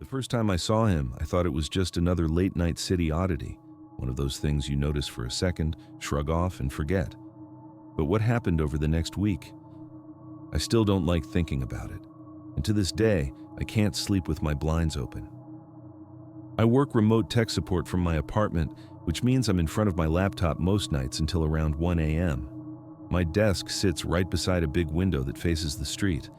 The first time I saw him, I thought it was just another late-night city oddity, one of those things you notice for a second, shrug off, and forget. But what happened over the next week? I still don't like thinking about it, and to this day, I can't sleep with my blinds open. I work remote tech support from my apartment, which means I'm in front of my laptop most nights until around 1 a.m. My desk sits right beside a big window that faces the street.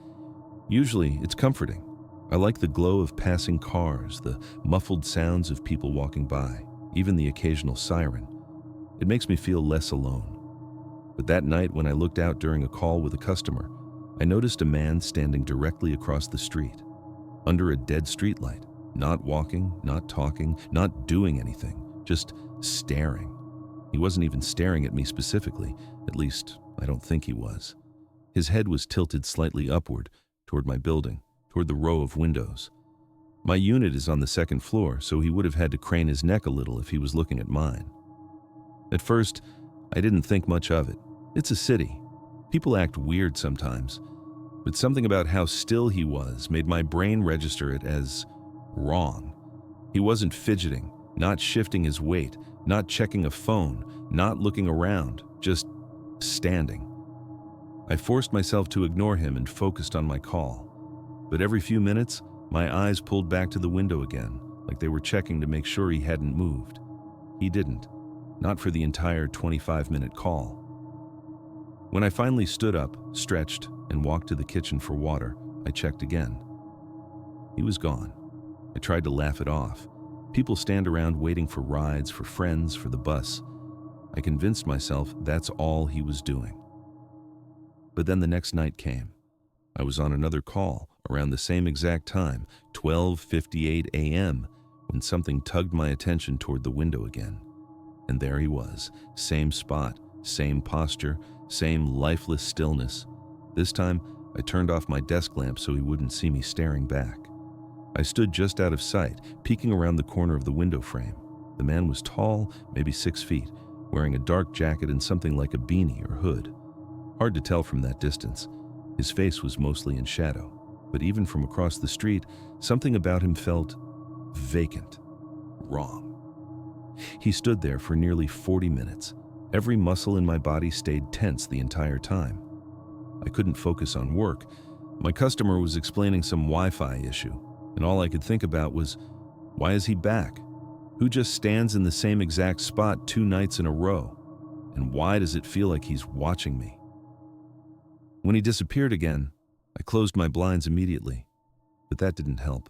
Usually, it's comforting. I like the glow of passing cars, the muffled sounds of people walking by, even the occasional siren. It makes me feel less alone. But that night, when I looked out during a call with a customer, I noticed a man standing directly across the street, under a dead streetlight, not walking, not talking, not doing anything, just staring. He wasn't even staring at me specifically, at least I don't think he was. His head was tilted slightly upward, toward my building, toward the row of windows. My unit is on the second floor, so he would have had to crane his neck a little if he was looking at mine. At first, I didn't think much of it. It's a city. People act weird sometimes, but something about how still he was made my brain register it as wrong. He wasn't fidgeting, not shifting his weight, not checking a phone, not looking around, just standing. I forced myself to ignore him and focused on my call. But every few minutes, my eyes pulled back to the window again, like they were checking to make sure he hadn't moved. He didn't, not for the entire 25-minute call. When I finally stood up, stretched, and walked to the kitchen for water, I checked again. He was gone. I tried to laugh it off. People stand around waiting for rides, for friends, for the bus. I convinced myself that's all he was doing. But then the next night came. I was on another call around the same exact time, 12:58 a.m., when something tugged my attention toward the window again. And there he was, same spot, same posture, same lifeless stillness. This time, I turned off my desk lamp so he wouldn't see me staring back. I stood just out of sight, peeking around the corner of the window frame. The man was tall, maybe 6 feet, wearing a dark jacket and something like a beanie or hood. Hard to tell from that distance. His face was mostly in shadow, but even from across the street, something about him felt vacant, wrong. He stood there for nearly 40 minutes. Every muscle in my body stayed tense the entire time. I couldn't focus on work. My customer was explaining some Wi-Fi issue, and all I could think about was, why is he back? Who just stands in the same exact spot 2 nights in a row? And why does it feel like he's watching me? When he disappeared again, I closed my blinds immediately, but that didn't help.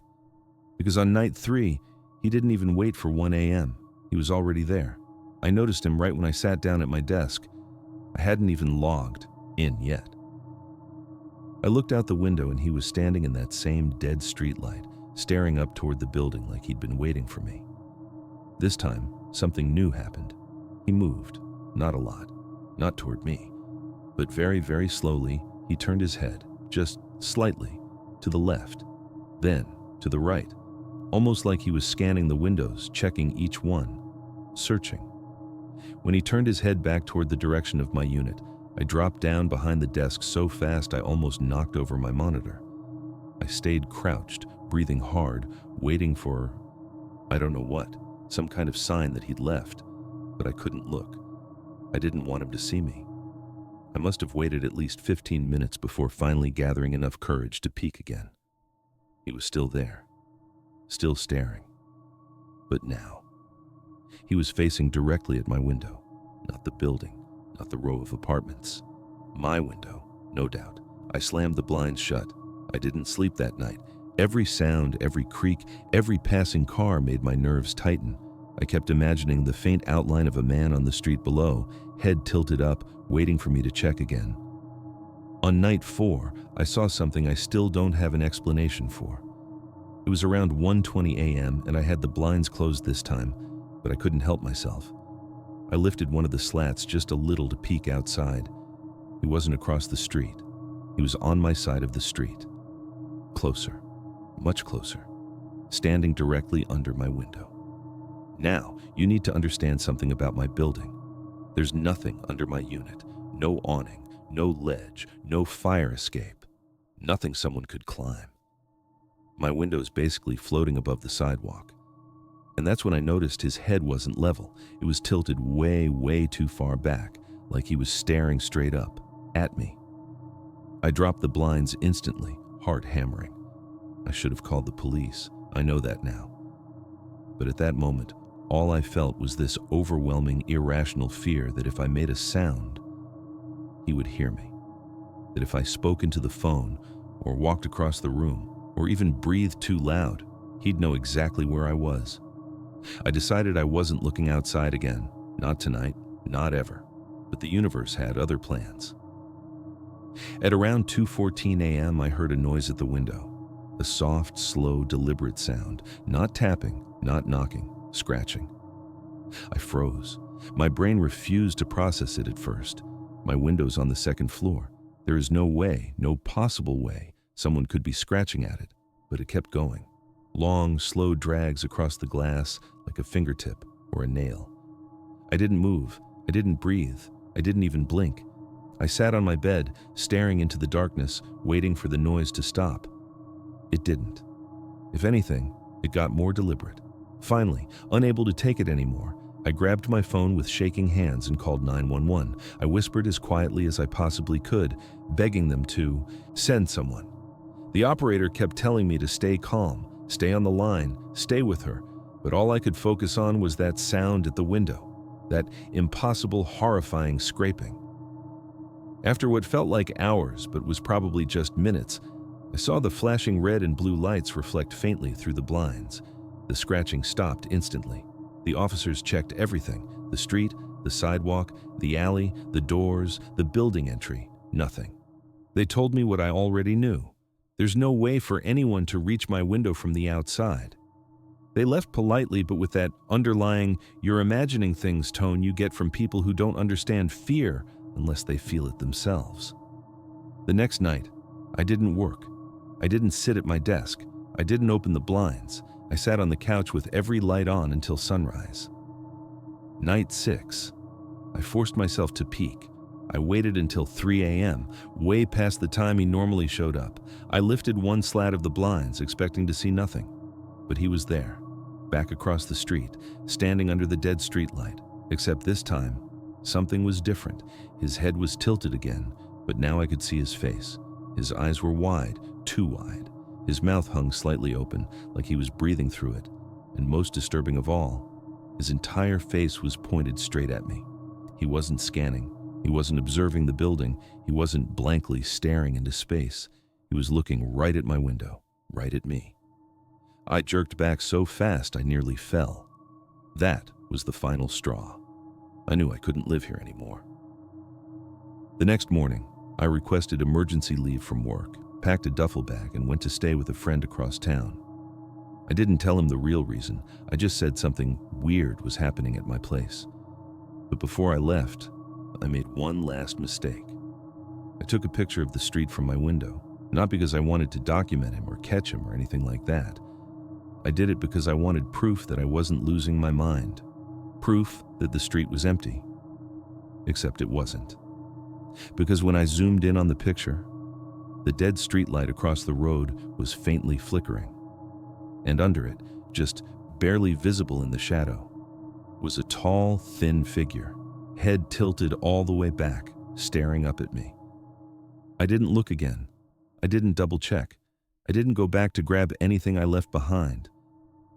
Because on night 3, he didn't even wait for 1 a.m. He was already there. I noticed him right when I sat down at my desk. I hadn't even logged in yet. I looked out the window and he was standing in that same dead streetlight, staring up toward the building like he'd been waiting for me. This time, something new happened. He moved, not a lot, not toward me, but very, very slowly, he turned his head, just slightly, to the left, then to the right, almost like he was scanning the windows, checking each one, searching. When he turned his head back toward the direction of my unit, I dropped down behind the desk so fast I almost knocked over my monitor. I stayed crouched, breathing hard, waiting for, I don't know what, some kind of sign that he'd left, but I couldn't look. I didn't want him to see me. I must have waited at least 15 minutes before finally gathering enough courage to peek again. He was still there, still staring. But now, he was facing directly at my window, not the building, not the row of apartments. My window, no doubt. I slammed the blinds shut. I didn't sleep that night. Every sound, every creak, every passing car made my nerves tighten. I kept imagining the faint outline of a man on the street below, head tilted up, waiting for me to check again. On night 4, I saw something I still don't have an explanation for. It was around 1:20 a.m. and I had the blinds closed this time, but I couldn't help myself. I lifted one of the slats just a little to peek outside. He wasn't across the street. He was on my side of the street. Closer, much closer, standing directly under my window. Now, you need to understand something about my building. There's nothing under my unit, no awning, no ledge, no fire escape, nothing someone could climb. my windows basically floating above the sidewalk. And that's when I noticed his head wasn't level. It was tilted way, way too far back, like he was staring straight up at me. I dropped the blinds instantly, heart hammering. I should have called the police. I know that now. But at that moment, all I felt was this overwhelming, irrational fear that if I made a sound, he would hear me. That if I spoke into the phone, or walked across the room, or even breathed too loud, he'd know exactly where I was. I decided I wasn't looking outside again. Not tonight, not ever. But the universe had other plans. At around 2:14 a.m., I heard a noise at the window. A soft, slow, deliberate sound. Not tapping, not knocking, scratching. I froze. My brain refused to process it at first. My window's on the second floor. There is no way, no possible way, someone could be scratching at it. But it kept going. Long, slow drags across the glass like a fingertip or a nail. I didn't move. I didn't breathe. I didn't even blink. I sat on my bed, staring into the darkness, waiting for the noise to stop. It didn't. If anything, it got more deliberate. Finally, unable to take it anymore, I grabbed my phone with shaking hands and called 911. I whispered as quietly as I possibly could, begging them to send someone. The operator kept telling me to stay calm, stay on the line, stay with her, but all I could focus on was that sound at the window, that impossible, horrifying scraping. After what felt like hours, but was probably just minutes, I saw the flashing red and blue lights reflect faintly through the blinds. The scratching stopped instantly. The officers checked everything: the street, the sidewalk, the alley, the doors, the building entry. Nothing. They told me what I already knew. There's no way for anyone to reach my window from the outside. They left politely, but with that underlying, "you're imagining things" tone you get from people who don't understand fear unless they feel it themselves. The next night, I didn't work. I didn't sit at my desk. I didn't open the blinds. I sat on the couch with every light on until sunrise. Night 6. I forced myself to peek. I waited until 3 a.m., way past the time he normally showed up. I lifted one slat of the blinds, expecting to see nothing. But he was there, back across the street, standing under the dead streetlight. Except this time, something was different. His head was tilted again, but now I could see his face. His eyes were wide, too wide. His mouth hung slightly open, like he was breathing through it. And most disturbing of all, his entire face was pointed straight at me. He wasn't scanning. He wasn't observing the building. He wasn't blankly staring into space. He was looking right at my window, right at me. I jerked back so fast I nearly fell. That was the final straw. I knew I couldn't live here anymore. The next morning, I requested emergency leave from work, packed a duffel bag, and went to stay with a friend across town. I didn't tell him the real reason. I just said something weird was happening at my place. But before I left, I made one last mistake. I took a picture of the street from my window, not because I wanted to document him or catch him or anything like that. I did it because I wanted proof that I wasn't losing my mind. Proof that the street was empty. Except it wasn't. Because when I zoomed in on the picture, the dead streetlight across the road was faintly flickering. And under it, just barely visible in the shadow, was a tall, thin figure, head tilted all the way back, staring up at me. I didn't look again. I didn't double check. I didn't go back to grab anything I left behind.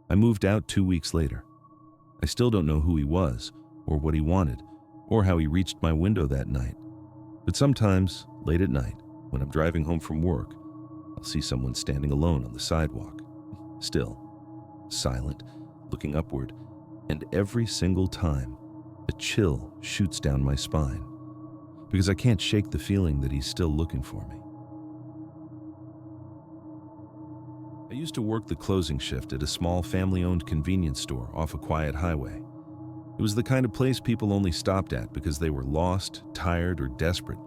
I moved out 2 weeks later. I still don't know who he was, or what he wanted, or how he reached my window that night. But sometimes, late at night, when I'm driving home from work, I'll see someone standing alone on the sidewalk, still, silent, looking upward, and every single time, a chill shoots down my spine, because I can't shake the feeling that he's still looking for me. I used to work the closing shift at a small family-owned convenience store off a quiet highway. It was the kind of place people only stopped at because they were lost, tired, or desperate.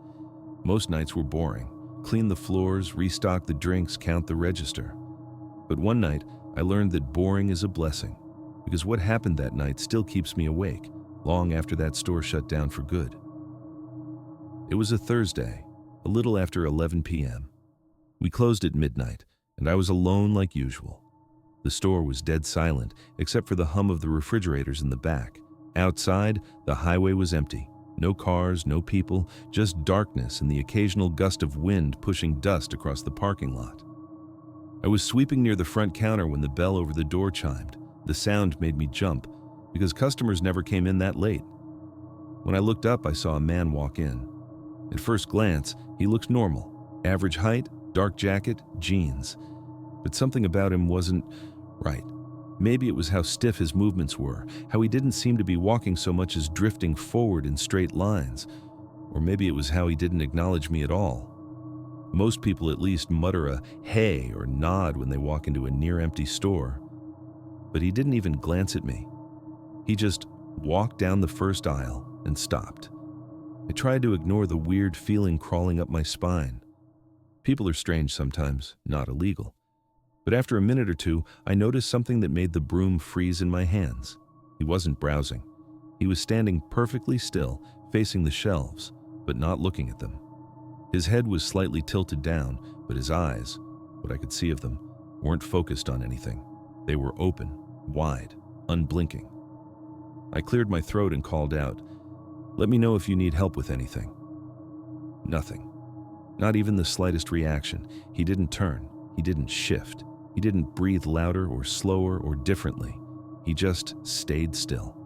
Most nights were boring. Clean the floors, restock the drinks, count the register. But one night, I learned that boring is a blessing, because what happened that night still keeps me awake, long after that store shut down for good. It was a Thursday, a little after 11 p.m. We closed at midnight, and and I was alone like usual. The store was dead silent, except for the hum of the refrigerators in the back. Outside, the highway was empty. No cars, no people, just darkness and the occasional gust of wind pushing dust across the parking lot. I was sweeping near the front counter when the bell over the door chimed. The sound made me jump, because customers never came in that late. When I looked up, I saw a man walk in. At first glance, he looked normal. Average height, dark jacket, jeans. But something about him wasn't right. Maybe it was how stiff his movements were, how he didn't seem to be walking so much as drifting forward in straight lines. Or maybe it was how he didn't acknowledge me at all. Most people at least mutter a hey or nod when they walk into a near-empty store. But he didn't even glance at me. He just walked down the first aisle and stopped. I tried to ignore the weird feeling crawling up my spine. People are strange sometimes, not illegal. But after a minute or two, I noticed something that made the broom freeze in my hands. He wasn't browsing. He was standing perfectly still, facing the shelves, but not looking at them. His head was slightly tilted down, but his eyes, what I could see of them, weren't focused on anything. They were open, wide, unblinking. I cleared my throat and called out, "Let me know if you need help with anything." Nothing. Not even the slightest reaction. He didn't turn. He didn't shift. He didn't breathe louder or slower or differently. He just stayed still.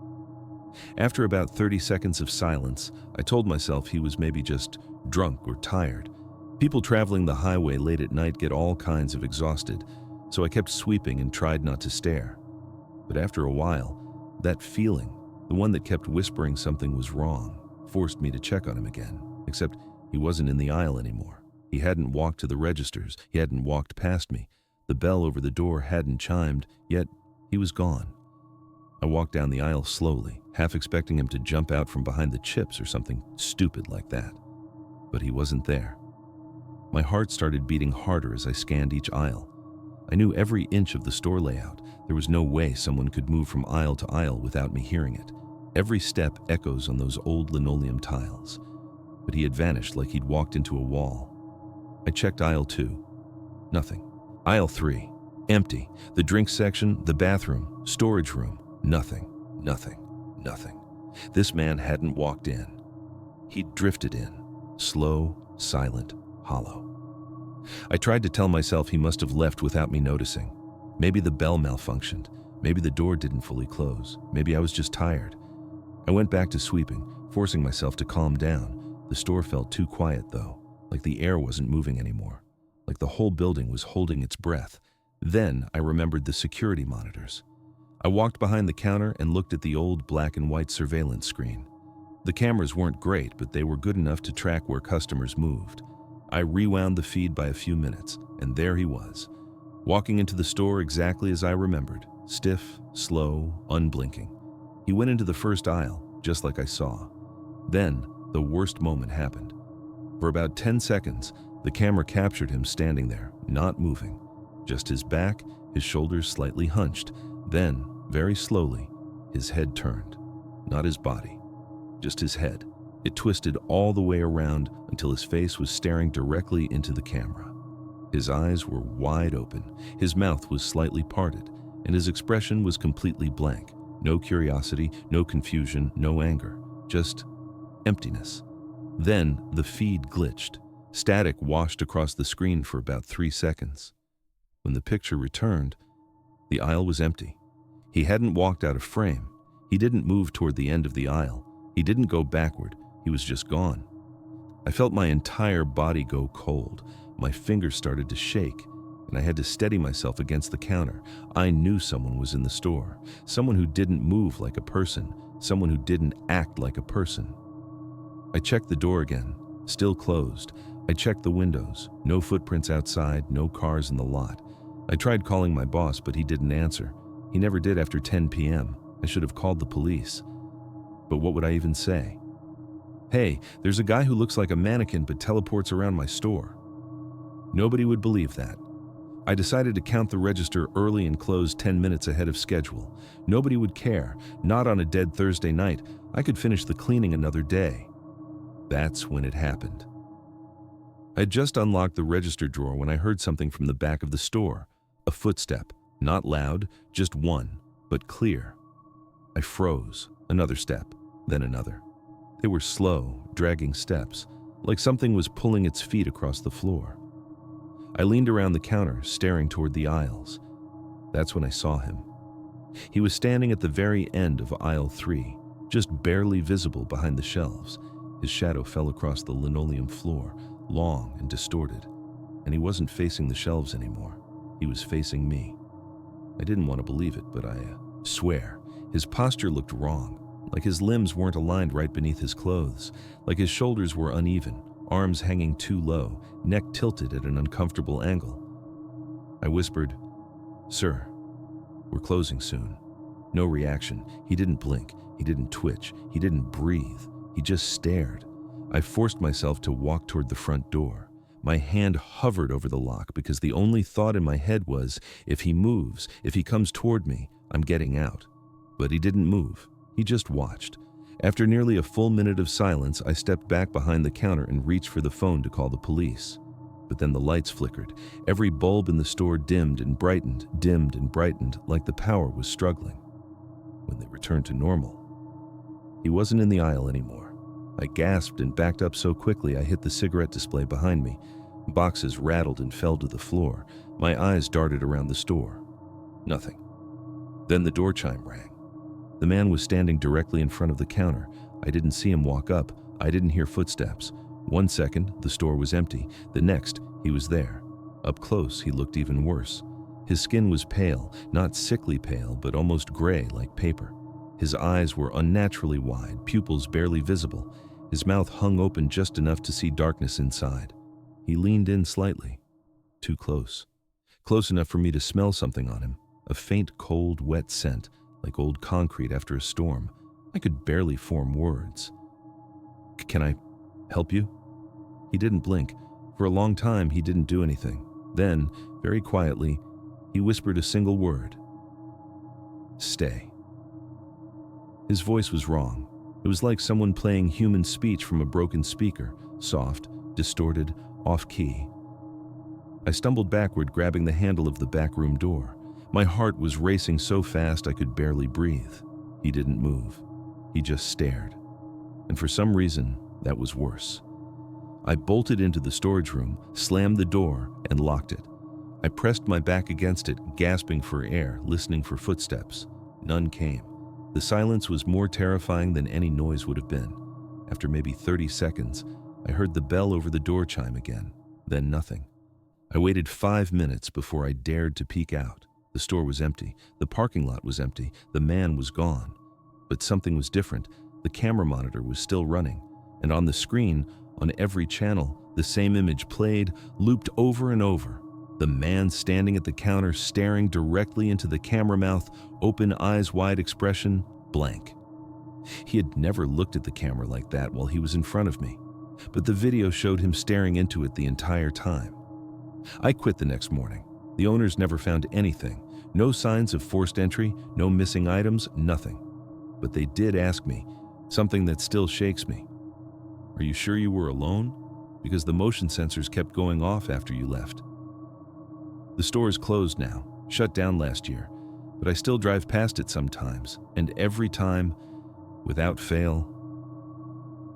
After about 30 seconds of silence, I told myself he was maybe just drunk or tired. People traveling the highway late at night get all kinds of exhausted, so I kept sweeping and tried not to stare. But after a while, that feeling, the one that kept whispering something was wrong, forced me to check on him again, except he wasn't in the aisle anymore. He hadn't walked to the registers. He hadn't walked past me. The bell over the door hadn't chimed, yet he was gone. I walked down the aisle slowly, half expecting him to jump out from behind the chips or something stupid like that. But he wasn't there. My heart started beating harder as I scanned each aisle. I knew every inch of the store layout. There was no way someone could move from aisle to aisle without me hearing it. Every step echoes on those old linoleum tiles. But he had vanished like he'd walked into a wall. I checked aisle 2. Nothing. Aisle 3. Empty. The drink section, the bathroom, storage room. Nothing. Nothing. Nothing. This man hadn't walked in. He'd drifted in. Slow, silent, hollow. I tried to tell myself he must have left without me noticing. Maybe the bell malfunctioned. Maybe the door didn't fully close. Maybe I was just tired. I went back to sweeping, forcing myself to calm down. The store felt too quiet, though, like the air wasn't moving anymore, like the whole building was holding its breath. Then I remembered the security monitors. I walked behind the counter and looked at the old black and white surveillance screen. The cameras weren't great, but they were good enough to track where customers moved. I rewound the feed by a few minutes, and there he was, walking into the store exactly as I remembered, stiff, slow, unblinking. He went into the first aisle, just like I saw. Then, the worst moment happened. For about 10 seconds, the camera captured him standing there, not moving. Just his back, his shoulders slightly hunched. Then, very slowly, his head turned. Not his body, just his head. It twisted all the way around until his face was staring directly into the camera. His eyes were wide open, his mouth was slightly parted, and his expression was completely blank. No curiosity, no confusion, no anger, just emptiness. Then the feed glitched. Static washed across the screen for about 3 seconds. When the picture returned, the aisle was empty. He hadn't walked out of frame. He didn't move toward the end of the aisle. He didn't go backward. He was just gone. I felt my entire body go cold. My fingers started to shake, and I had to steady myself against the counter. I knew someone was in the store. Someone who didn't move like a person. Someone who didn't act like a person. I checked the door again, still closed. I checked the windows. No footprints outside, no cars in the lot. I tried calling my boss, but he didn't answer. He never did after 10 p.m. I should have called the police. But what would I even say? Hey, there's a guy who looks like a mannequin but teleports around my store. Nobody would believe that. I decided to count the register early and close 10 minutes ahead of schedule. Nobody would care. Not on a dead Thursday night. I could finish the cleaning another day. That's when it happened. I had just unlocked the register drawer when I heard something from the back of the store. A footstep, not loud, just one, but clear. I froze. Another step, then another. They were slow, dragging steps, like something was pulling its feet across the floor. I leaned around the counter, staring toward the aisles. That's when I saw him. He was standing at the very end of aisle 3, just barely visible behind the shelves. His shadow fell across the linoleum floor, long and distorted, and he wasn't facing the shelves anymore. He was facing me. I didn't want to believe it, but I swear, his posture looked wrong, like his limbs weren't aligned right beneath his clothes, like his shoulders were uneven, arms hanging too low, neck tilted at an uncomfortable angle. I whispered, "Sir, we're closing soon." No reaction. He didn't blink. He didn't twitch. He didn't breathe. He just stared. I forced myself to walk toward the front door. My hand hovered over the lock because the only thought in my head was, if he moves, if he comes toward me, I'm getting out. But he didn't move. He just watched. After nearly a full minute of silence, I stepped back behind the counter and reached for the phone to call the police. But then the lights flickered. Every bulb in the store dimmed and brightened, like the power was struggling. When they returned to normal, he wasn't in the aisle anymore. I gasped and backed up so quickly I hit the cigarette display behind me. Boxes rattled and fell to the floor. My eyes darted around the store. Nothing. Then the door chime rang. The man was standing directly in front of the counter. I didn't see him walk up. I didn't hear footsteps. 1 second, the store was empty. The next, he was there. Up close, he looked even worse. His skin was pale, not sickly pale, but almost gray like paper. His eyes were unnaturally wide, pupils barely visible. His mouth hung open just enough to see darkness inside. He leaned in slightly. Too close. Close enough for me to smell something on him. A faint, cold, wet scent, like old concrete after a storm. I could barely form words. "Can I help you?" He didn't blink. For a long time, he didn't do anything. Then, very quietly, he whispered a single word. "Stay." His voice was wrong. It was like someone playing human speech from a broken speaker, soft, distorted, off-key. I stumbled backward, grabbing the handle of the back room door. My heart was racing so fast I could barely breathe. He didn't move. He just stared. And for some reason, that was worse. I bolted into the storage room, slammed the door, and locked it. I pressed my back against it, gasping for air, listening for footsteps. None came. The silence was more terrifying than any noise would have been. After maybe 30 seconds, I heard the bell over the door chime again, then nothing. I waited 5 minutes before I dared to peek out. The store was empty. The parking lot was empty. The man was gone. But something was different. The camera monitor was still running, and on the screen, on every channel, the same image played, looped over and over. The man standing at the counter, staring directly into the camera mouth, open, eyes wide expression, blank. He had never looked at the camera like that while he was in front of me, but the video showed him staring into it the entire time. I quit the next morning. The owners never found anything. No signs of forced entry, no missing items, nothing. But they did ask me, something that still shakes me. "Are you sure you were alone? Because the motion sensors kept going off after you left." The store is closed now, shut down last year, but I still drive past it sometimes, and every time, without fail,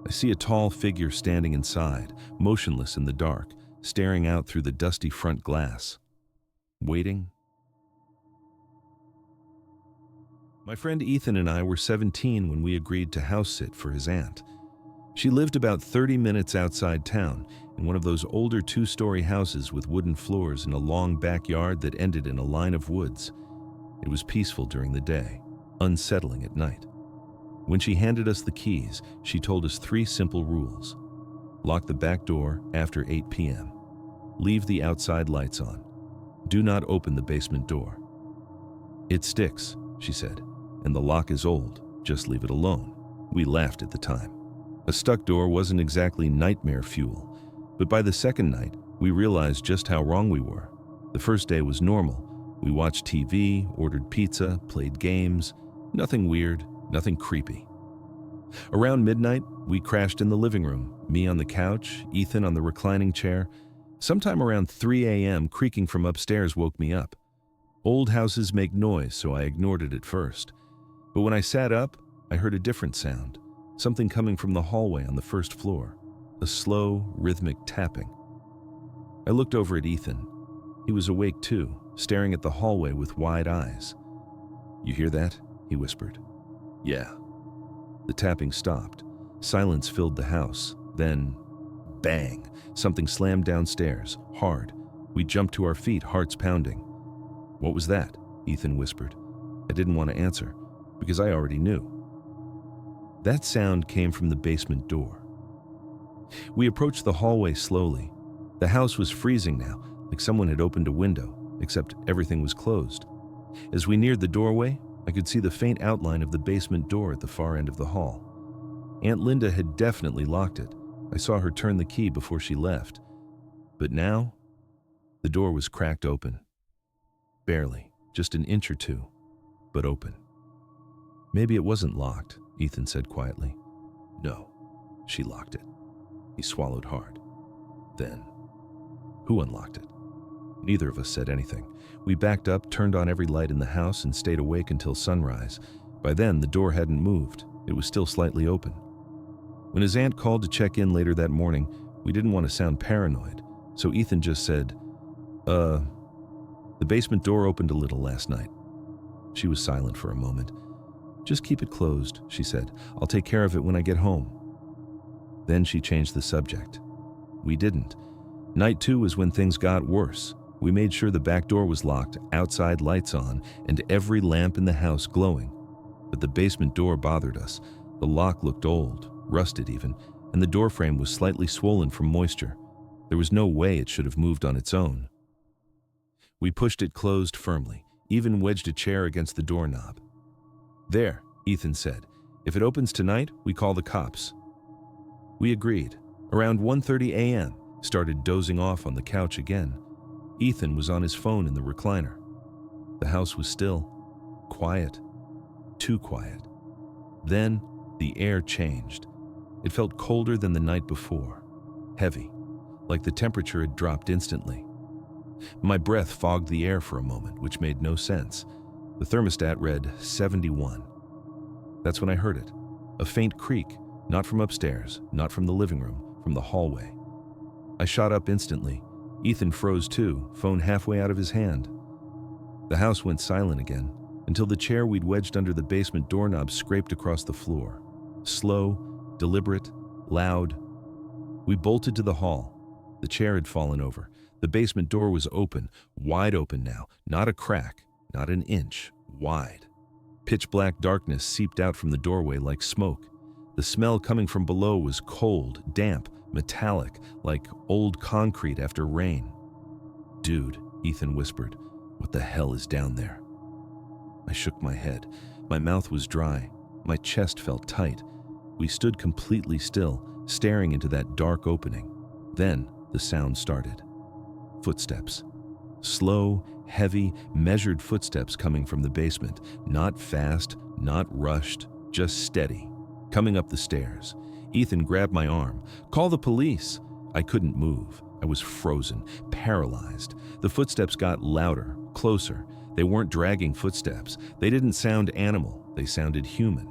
I see a tall figure standing inside, motionless in the dark, staring out through the dusty front glass. Waiting. My friend Ethan and I were 17 when we agreed to house sit for his aunt. She lived about 30 minutes outside town, in one of those older 2-story houses with wooden floors and a long backyard that ended in a line of woods. It was peaceful during the day, unsettling at night. When she handed us the keys, she told us 3 simple rules. Lock the back door after 8 p.m. Leave the outside lights on. Do not open the basement door. "It sticks," she said, "and the lock is old. Just leave it alone." We laughed at the time. A stuck door wasn't exactly nightmare fuel, but by the second night, we realized just how wrong we were. The first day was normal. We watched TV, ordered pizza, played games. Nothing weird, nothing creepy. Around midnight, we crashed in the living room, me on the couch, Ethan on the reclining chair. Sometime around 3 a.m., creaking from upstairs woke me up. Old houses make noise, so I ignored it at first. But when I sat up, I heard a different sound, something coming from the hallway on the first floor, a slow, rhythmic tapping. I looked over at Ethan. He was awake too, staring at the hallway with wide eyes. "You hear that?" he whispered. "Yeah." The tapping stopped. Silence filled the house. Then, bang! Something slammed downstairs, hard. We jumped to our feet, hearts pounding. "What was that?" Ethan whispered. I didn't want to answer, because I already knew. That sound came from the basement door. We approached the hallway slowly. The house was freezing now, like someone had opened a window, except everything was closed. As we neared the doorway, I could see the faint outline of the basement door at the far end of the hall. Aunt Linda had definitely locked it. I saw her turn the key before she left. But now, the door was cracked open. Barely, just an inch or two, but open. "Maybe it wasn't locked," Ethan said quietly. "No, she locked it." He swallowed hard. Then, who unlocked it? Neither of us said anything. We backed up, turned on every light in the house, and stayed awake until sunrise. By then, the door hadn't moved. It was still slightly open. When his aunt called to check in later that morning, we didn't want to sound paranoid, so Ethan just said, The basement door opened a little last night." She was silent for a moment. "Just keep it closed," she said. "I'll take care of it when I get home." Then she changed the subject. We didn't. Night 2 was when things got worse. We made sure the back door was locked, outside lights on, and every lamp in the house glowing. But the basement door bothered us. The lock looked old, rusted even, and the door frame was slightly swollen from moisture. There was no way it should have moved on its own. We pushed it closed firmly, even wedged a chair against the doorknob. "There," Ethan said. "If it opens tonight, we call the cops." We agreed. Around 1:30 a.m., started dozing off on the couch again. Ethan was on his phone in the recliner. The house was still, quiet, too quiet. Then, the air changed. It felt colder than the night before, heavy, like the temperature had dropped instantly. My breath fogged the air for a moment, which made no sense. The thermostat read 71. That's when I heard it. A faint creak, not from upstairs, not from the living room, from the hallway. I shot up instantly. Ethan froze too, phone halfway out of his hand. The house went silent again, until the chair we'd wedged under the basement doorknob scraped across the floor. Slow, deliberate, loud. We bolted to the hall. The chair had fallen over. The basement door was open, wide open now, not a crack, not an inch, wide. Pitch black darkness seeped out from the doorway like smoke. The smell coming from below was cold, damp, metallic, like old concrete after rain. "Dude," Ethan whispered, "what the hell is down there?" I shook my head. My mouth was dry. My chest felt tight. We stood completely still, staring into that dark opening. Then the sound started. Footsteps. Slow, heavy, measured footsteps coming from the basement. Not fast, not rushed, just steady. Coming up the stairs. Ethan grabbed my arm. "Call the police." I couldn't move. I was frozen, paralyzed. The footsteps got louder, closer. They weren't dragging footsteps. They didn't sound animal. They sounded human.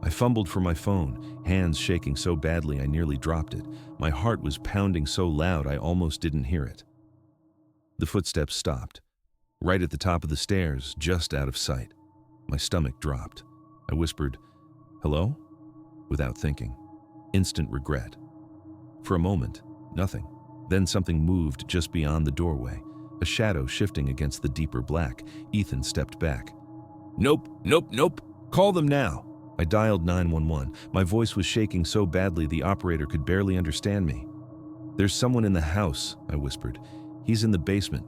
I fumbled for my phone, hands shaking so badly I nearly dropped it. My heart was pounding so loud I almost didn't hear it. The footsteps stopped. Right at the top of the stairs, just out of sight. My stomach dropped. I whispered, "Hello?" Without thinking. Instant regret. For a moment, nothing. Then something moved just beyond the doorway. A shadow shifting against the deeper black. Ethan stepped back. "Nope, nope, nope. Call them now." I dialed 911. My voice was shaking so badly the operator could barely understand me. "There's someone in the house," I whispered. "He's in the basement."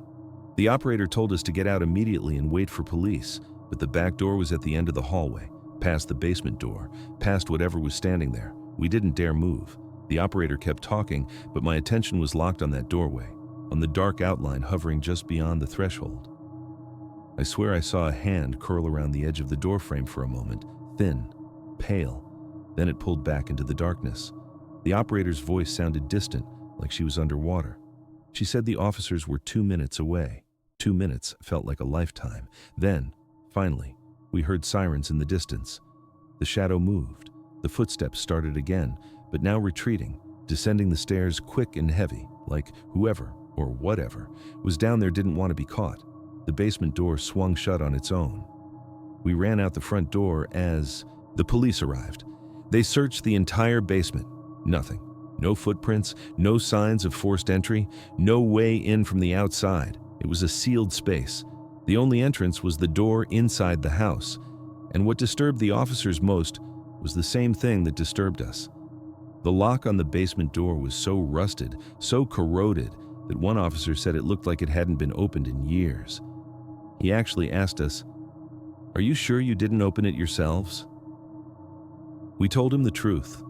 The operator told us to get out immediately and wait for police, but the back door was at the end of the hallway, past the basement door, past whatever was standing there. We didn't dare move. The operator kept talking, but my attention was locked on that doorway, on the dark outline hovering just beyond the threshold. I swear I saw a hand curl around the edge of the doorframe for a moment, thin, pale, Then it pulled back into the darkness. The operator's voice sounded distant, like she was underwater. She said the officers were 2 minutes away. 2 minutes felt like a lifetime. Then, finally, we heard sirens in the distance. The shadow moved. The footsteps started again, but now retreating, descending the stairs quick and heavy, like whoever, or whatever, was down there didn't want to be caught. The basement door swung shut on its own. We ran out the front door as the police arrived. They searched the entire basement. Nothing. No footprints, no signs of forced entry, no way in from the outside. It was a sealed space. The only entrance was the door inside the house. And what disturbed the officers most was the same thing that disturbed us. The lock on the basement door was so rusted, so corroded, that one officer said it looked like it hadn't been opened in years. He actually asked us, "Are you sure you didn't open it yourselves?" We told him the truth.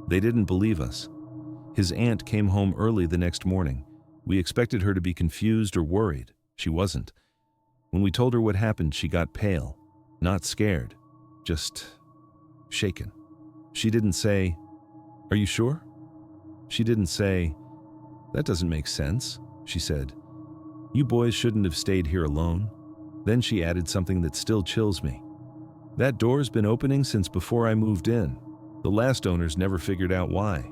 They didn't believe us. His aunt came home early the next morning. We expected her to be confused or worried. She wasn't. When we told her what happened, she got pale, not scared, just shaken. She didn't say, "Are you sure?" She didn't say, "That doesn't make sense." She said, "You boys shouldn't have stayed here alone." Then she added something that still chills me. "That door's been opening since before I moved in. The last owners never figured out why."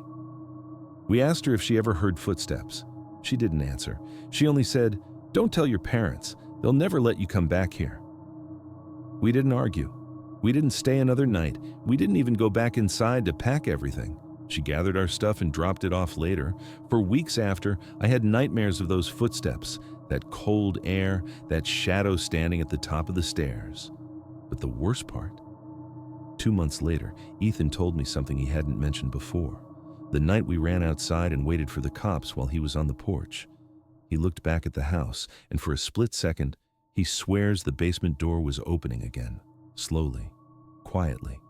We asked her if she ever heard footsteps. She didn't answer. She only said, "Don't tell your parents. They'll never let you come back here." We didn't argue. We didn't stay another night. We didn't even go back inside to pack everything. She gathered our stuff and dropped it off later. For weeks after, I had nightmares of those footsteps, that cold air, that shadow standing at the top of the stairs. But the worst part? 2 months later, Ethan told me something he hadn't mentioned before. The night we ran outside and waited for the cops while he was on the porch. He looked back at the house, and for a split second, he swears the basement door was opening again, slowly, quietly,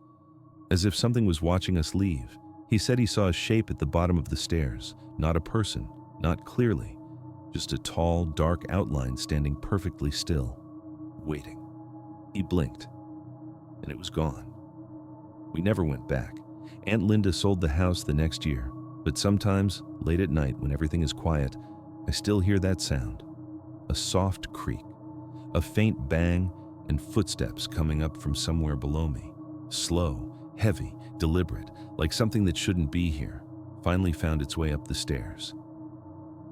as if something was watching us leave. He said he saw a shape at the bottom of the stairs, not a person, not clearly, just a tall, dark outline standing perfectly still, waiting. He blinked, and it was gone. We never went back. Aunt Linda sold the house the next year, but sometimes, late at night when everything is quiet, I still hear that sound. A soft creak, a faint bang, and footsteps coming up from somewhere below me. Slow, heavy, deliberate, like something that shouldn't be here, finally found its way up the stairs.